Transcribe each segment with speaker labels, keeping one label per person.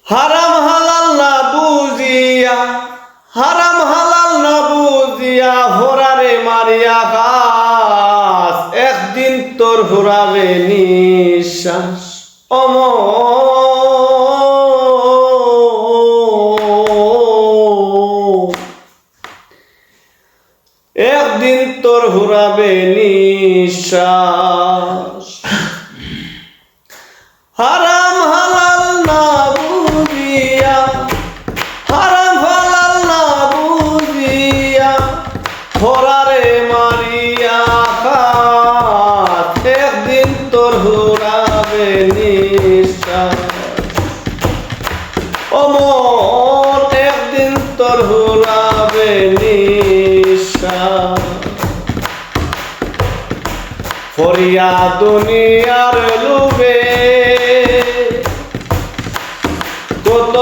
Speaker 1: হারাম হালাল না বুঝিয়া, হারাম হালাল না বুঝিয়া হোরারে মারিয়া গাছ, একদিন তোর ঘুরাবে নিঃশ্বাস। একদিন তোর ঘুরাবে নিঃশ্বাস। হারাম হালাল না বুঝিয়া, হারাম হালাল না বুঝিয়া হোরারে মারিয়া খাত, একদিন তোর ঘুরাবে নিঃশ্বাস। অমর একদিন তোর ঘুরাবে নিঃশ্বাস। ফরিয়া দুনিয়ার লোভে কত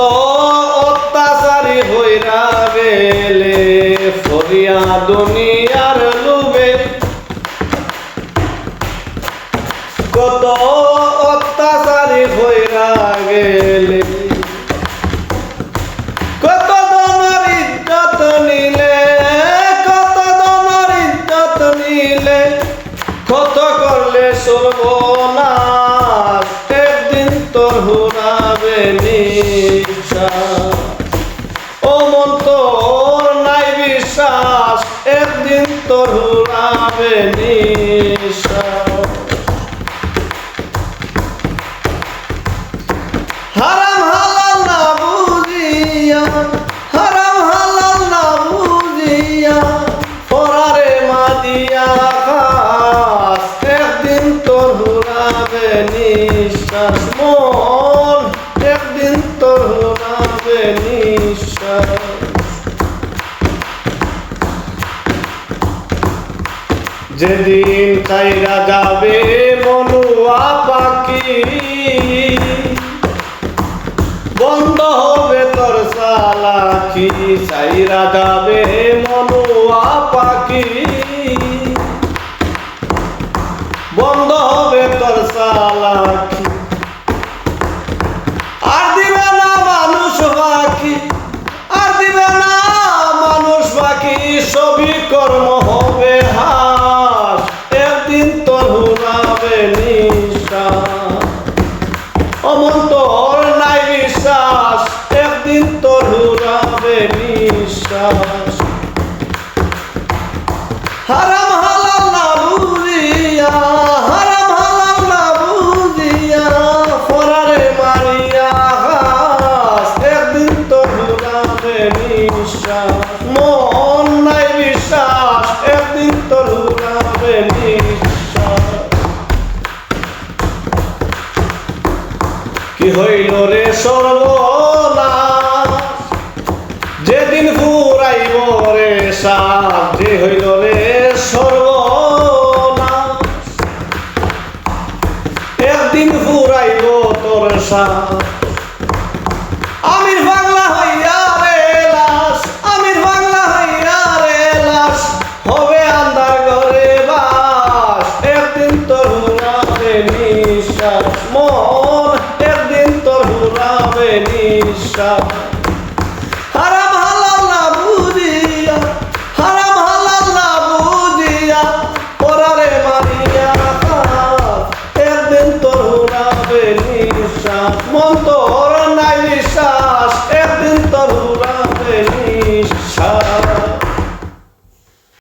Speaker 1: অত্যাচারী হইরা গেলে, ফরিয়া দুনিয়ার লোভে কত অত্যাচারী হইরা গেলে, কত দনার ইজ্জত নিলে, কত দনার ইজ্জত নিলে, কত করলে সর্বনাশ, একদিন তোর ঘুরাবে নিঃশ্বাস। ও মন তোর নাই বিশ্বাস, একদিন তোর ঘুরাবে নিঃশ্বাস। হারাম হালাল না বুঝিয়া, হারাম হালাল না বুঝিয়া হোরারে মাদিয়া খাস, একদিন তোর ঘুরাবে নিঃশ্বাস। মন একদিন তোর ঘুরাবে নিঃশ্বাস। যেদিন কাইরা যাবে মনুয়া পাখি, বন্ধ হবে তোর চালাকি, চাইরা যাবে মনুয়া পাখি, বন্ধ হবে তোর চালাকি। আর দিবে না মানুষ বাকি, আর দিবে না মানুষ বাকি, সবই কর্ম হবে হাস, একদিন তোর ঘুরাবে নিঃশ্বাস। অমন তোর নাই বিশ্বাস, একদিন তোর ঘুরাবে নিঃশ্বাস। হারাম হালাল না বুঝিয়া, হারাম হালাল না বুঝিয়া ফরারে মারিয়া ঘাস, একদিন তোর ঘুরাবে নিঃশ্বাস। মন নাই বিশ্বাস, একদিন তোর ঘুরাবে নিঃশ্বাস। কি হইল রে সর্বনাশ, যেদিন ফুরাইব রে সাপ, যে হইল রে সর্বনাশ, একদিন ফুরাইব তোর সাপ। আমির পাগলা হইয়া রে লাশ, আমির পাগলা হইয়া রে লাশ, হবে আন্ধার ঘরে বাস, একদিন তোর ঘুরাবে নিঃশ্বাস। মন একদিন তোর ঘুরাবে নিঃশ্বাস। হারাম হালাল না বুঝিয়া, হারাম হালাল না বুঝিয়া হোরারে মারিয়া খাস, একদিন তোর ঘুরাবে নিঃশ্বাস। মন তোর